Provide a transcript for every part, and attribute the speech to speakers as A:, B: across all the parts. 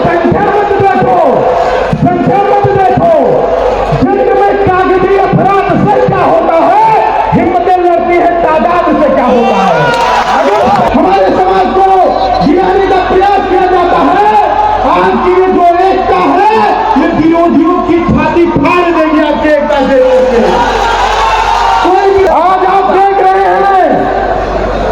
A: संख्या मत देखो, संख्या मत देखो, जंग में कागजी अपराध से क्या होता है, हिम्मतें लड़ती है तादाद से क्या होता है। अगर हमारे समाज को गिराने का प्रयास किया जाता है, आज की ये जो एकता है ये विरोधियों की छाती फाड़ देगी आपके एकता से। कोई भी आज आप देख रहे हैं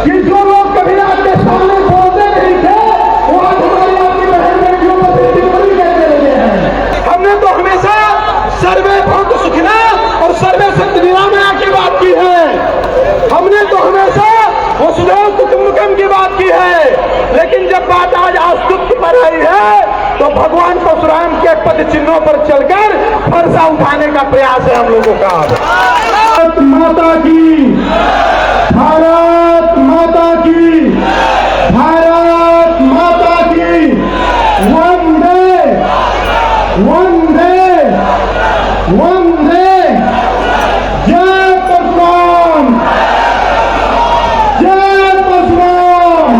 A: कि जो लोग कभी आपके सामने बोलते नहीं थे वो आज हमारी आपकी बहन बेटियों पर टिप्पणी करने लगे हैं। हमने तो हमेशा सर्वे भवन्तु सुखिनः और सर्वे सन्तु निरामया की बात की है। हमने तो हमेशा वसुधैव कुटुम्बकम की बात की है, लेकिन जब बात आज अस्तित्व पर आई है तो भगवान परशुराम के पद चिन्हों पर चलकर फरसा उठाने का प्रयास है हम लोगों का। भारत माता की, भारत माता की, भारत माता की, वंदे वंदे वंदे, जय परशुराम, जय परशुराम।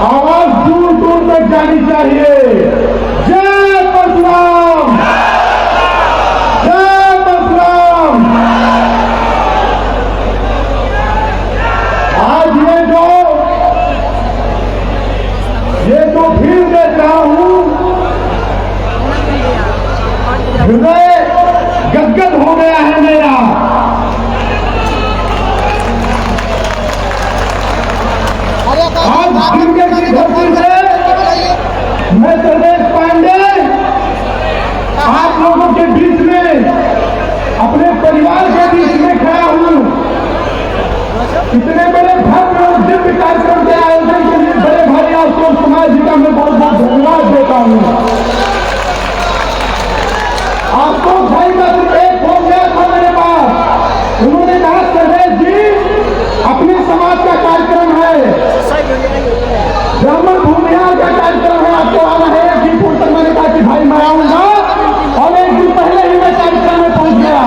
A: आवाज दूर दूर तक जानी चाहिए, जय परशुराम, जय परशुराम। आज ये जो भीड़ देख रहा हूं, हृदय गदगद हो गया है मेरा। आज दुनिया की धरती से मैं सर्वेश पांडे आप लोगों के बीच में, अपने परिवार के बीच में खड़ा हूं। इतने बड़े भव्य और दिव्य कार्यक्रम के आयोजन के लिए बड़े भाई आपको समाज जी का मैं बहुत बहुत धन्यवाद देता हूं। आपको भाई का सिर्फ एक फोन गया था मेरे पास, उन्होंने कहा सर्वेश जी अपने समाज का कार्यक्रम है, ब्राह्मण भूमिहार का कार्यक्रम है, आपको आना है। एक दिन पूर्व तक मैंने कहा कि भाई मैं आऊंगा, और एक दिन पहले ही मैं कार्यक्रम में पहुंच गया।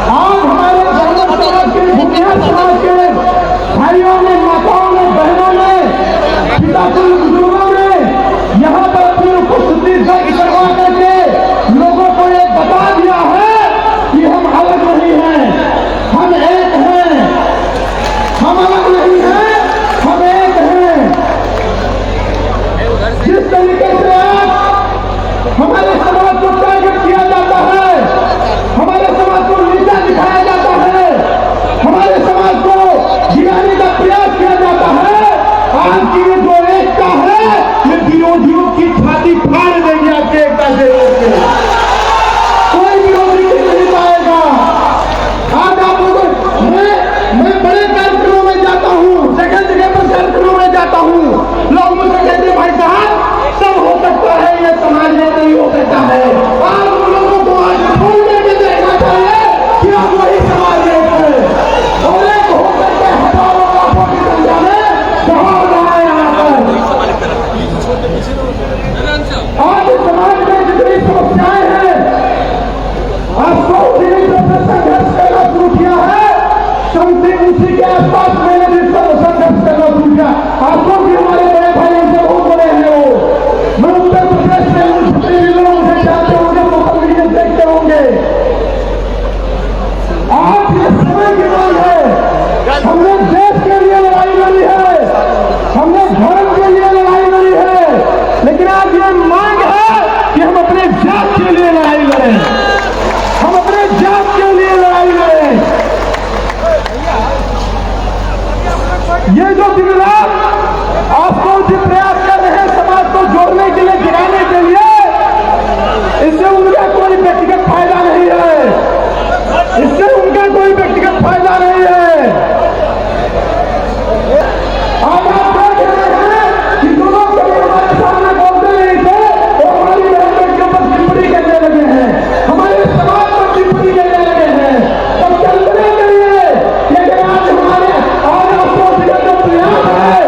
A: आज हमारे ब्राह्मण समाज के, भूमिहार समाज के भाइयों ने, माताओं ने, बहनों ने, पिता बुजुर्गों ने यहाँ पर अपनी उपस्थिति दर्ज करवा करके लोगों को ये बता दिया है कि हम अलग नहीं हैं, हम एक हैं, हम अलग नहीं हैं, हम एक हैं। जिस तरीके से आज हमारे समाज को टारगेट किया जाता है, हमारे समाज को नीचा दिखाया जाता है, हमारे समाज को गिराने का प्रयास किया जाता है, आज की ये जो एकता है ये विरोधियों की छाती फाड़ देगी आपके एकता से। कोई विरोधी नहीं पाएगा। आज आप लोगों, मैं बड़े कार्यक्रमों में जाता हूँ, जगह जगह पर कार्यक्रमों में जाता हूँ, लोग मुझसे कहते भाई साहब सब हो सकता है, ये समाज में नहीं हो सकता है। आज उन लोगों को आज खोल करके देखना चाहिए कि आप वही समाज में हैं, और एक हो सकते हजारों लाखों की संख्या में दौड़ रहा है यहाँ पर। आज समाज में जितनी समस्याएं हैं, आज सौ दिन से संघर्ष करना शुरू किया है, समथिंग उसी के आसपास मैंने भी संघर्ष करना शुरू किया। आपको भी हमारे बड़े भाई से बहुत बड़े हैं वो, मैं उत्तर प्रदेश में उन लोगों से जाते होंगे, सोशल मीडिया देखते होंगे। आज ये समय की मांग है, हमने देश के लिए लड़ाई लड़ी है, हमने धर्म के लिए लड़ाई लड़ी है, लेकिन आज ये मांग है कि हम अपने जात के लिए लड़ाई लड़ें, हम अपने जात के लिए लड़ाई लड़ें। ये जो दिन रात आपको जो प्रयास कर रहे हैं समाज को जोड़ने के लिए, गिराने के लिए, इससे उनका कोई व्यक्तिगत फायदा नहीं है, इससे उनका कोई व्यक्तिगत फायदा नहीं है। आज आप देख रहे हैं कि जो लोग कभी हमारे सामने बोलते नहीं थे वो हमारी बहन के ऊपर टिप्पणी करने लगे हैं, हमारे समाज पर टिप्पणी करने लगे हैं। तब कल्पना करिए कि अगर आज हमारे आज आपको जो प्रयास है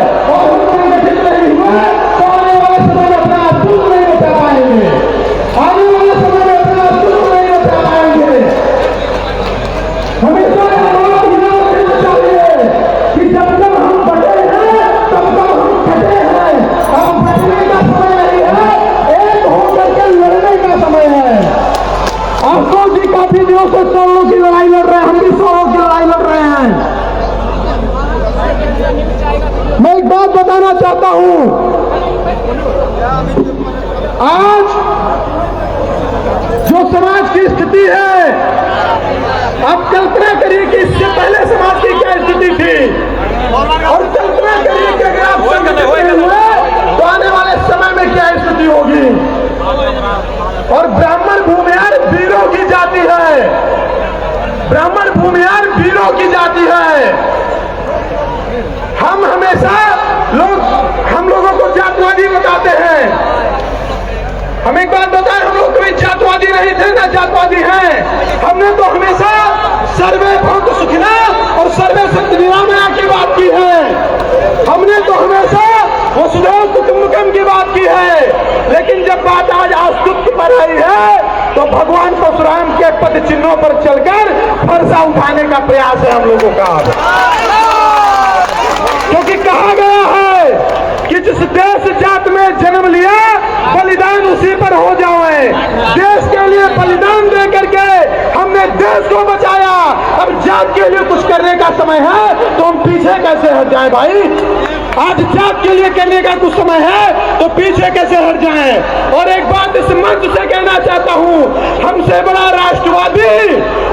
A: हूं, आज जो समाज की स्थिति है, आप कल्पना करिए कि इससे पहले समाज की क्या स्थिति थी, और कल्पना करिए कि अगर आप संगठित हुए तो आने वाले समय में क्या स्थिति होगी। और ब्राह्मण भूमिहार वीरों की जाति है, ब्राह्मण भूमिहार वीरों की जाति है। हम हमेशा हम लोगों को जातवादी बताते हैं। हम एक बात बताएं, हम लोग कभी जातवादी नहीं थे, ना जातवादी हैं। हमने तो हमेशा सर्वे भवन्तु सुखिनः और सर्वे सन्तु निरामया की बात की है। हमने तो हमेशा वसुधैव कुटुम्बकम की बात की है। लेकिन जब बात आज अस्तित्व पर आई है तो भगवान परशुराम के पद चिन्हों पर चलकर फरसा उठाने का प्रयास है हम लोगों का। क्योंकि कहा गया है कि जिस देश जात में जन्म लिया बलिदान उसी पर हो जाए। देश के लिए बलिदान दे करके हमने देश को बचाया, अब जात के लिए कुछ करने का समय है तो हम पीछे कैसे हट जाएं भाई। आज जात के लिए करने का कुछ समय है तो पीछे कैसे हट जाएं। और एक बात इस मंच से कहना चाहता हूं, हमसे बड़ा राष्ट्रवादी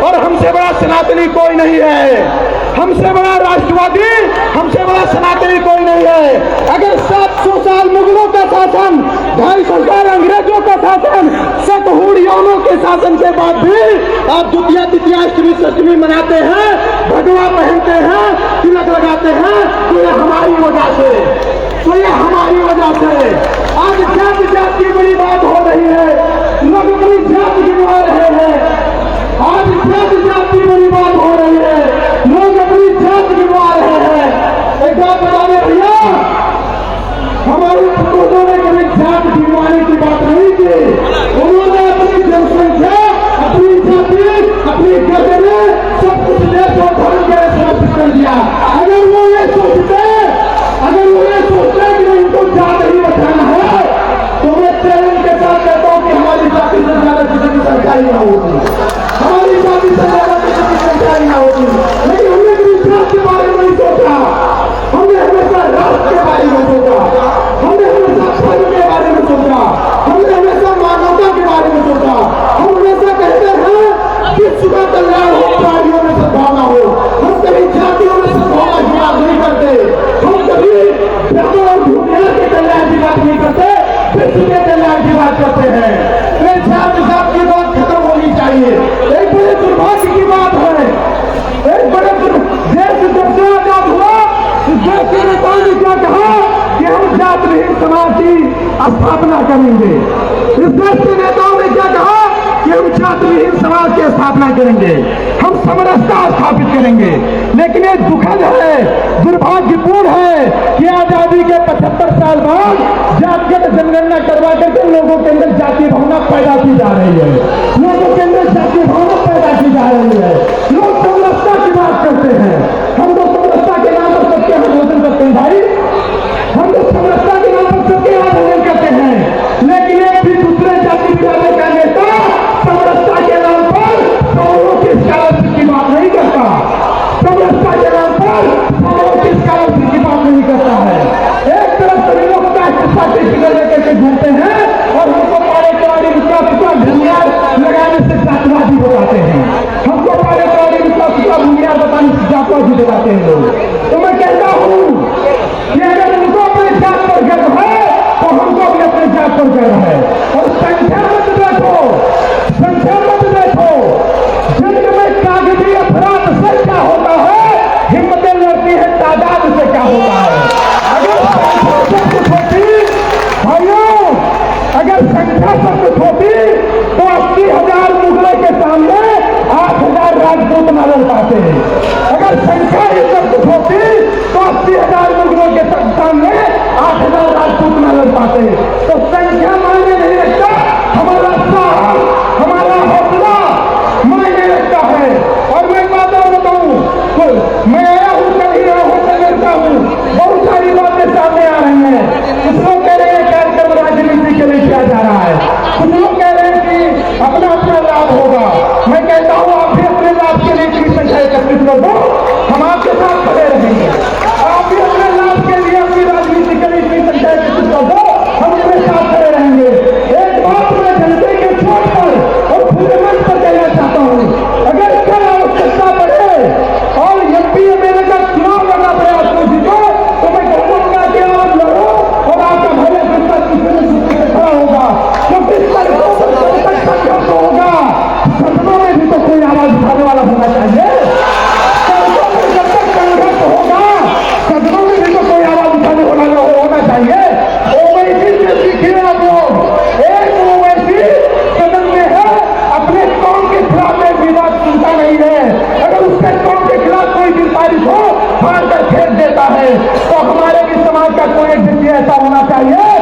A: और हमसे बड़ा सनातनी कोई नहीं है। हमसे बड़ा राष्ट्रवादी, हमसे बड़ा सनातनी कोई नहीं है। अगर 700 साल मुगलों का शासन, 250 साल अंग्रेजों का शासन, शतहूड़ियों के शासन के बाद भी आप द्वितीया तृतीया अष्टमी सप्तमी मनाते हैं, भगवा पहनते हैं, तिलक लगाते हैं, तो ये हमारी वजह से, तो ये हमारी वजह से। आज जाति जात की बड़ी बात हो रही है, लोग अपनी जाति गिनवा रहे हैं। आज जाति जात की बड़ी बात हो रही है, लोग अपनी जात गिनवा रहे हैं। एक बात बता दें भैया, हमारे पूर्वजों ने कभी जात गिनवाने की बात नहीं की। उन्होंने अपनी जनसंख्या, अपनी जाति, अपनी गर्दने सब कुछ देश और धर्म के लिए समर्पित कर दिया। अगर वो ये सोचते कि इनको जात ही बचाना है तो मैं चैलेंज के साथ कहता हूँ कि हमारी जाति से ज्यादा किसी की संख्या ही ना होती, हमारी जाति से ज्यादा किसी की संख्या ही ना होती। लेकिन हमने कभी जात के बारे में नहीं सोचा, हमने हमेशा राष्ट्र के बारे में सोचा, हमने हमेशा धर्म के बारे में सोचा, हमने हमेशा मानवता के बारे में सोचा। हम हमेशा कहते हैं कि सुबह कल्याण हो, प्राणियों में सद्भावना हो। हम कभी जातियों में सद्भावना की बात नहीं करते, हम कभी ब्राह्मण और भूमिहार के कल्याण की बात नहीं करते, विश्व के कल्याण की बात करते हैं। फिर जात की बात खत्म होनी चाहिए। एक बड़े दुर्भाग्य की बात है, एक बड़े देश जब से आजाद हुआ इस देश के नेताओं ने क्या कहा कि हम जात विहीन समाज की स्थापना करेंगे। इस देश के नेताओं ने क्या कहा कि हम जात विहीन समाज की स्थापना करेंगे, हम समरसता स्थापित करेंगे। लेकिन ये दुखद है, दुर्भाग्यपूर्ण है कि आजादी के 75 साल बाद जातिगत जनगणना करवा करके लोगों के अंदर जातीय भावना पैदा की जा रही है, लोगों के अंदर जातीय भावना पैदा की जा रही है। लोग समरसता की बात करते हैं, हम तो समरसता के नाम पर सबके आंदोलन करते हैं भाई, हम तो समरसता के नाम पर सबके आंदोलन करते हैं। लेकिन एक भी दूसरे जाति विभाजन का नेता समरसता के नाम पर सौरों की स्कॉलरशिप की बात नहीं करता, समरसता के नाम पर सौरों की स्कॉलरशिप की बात नहीं करता है। एक तरफ सभी लोग सर्टिफिकेट लेकर के घूमते हैं और हमको पारे धन्यवाद लगा ये ऐसा होना चाहिए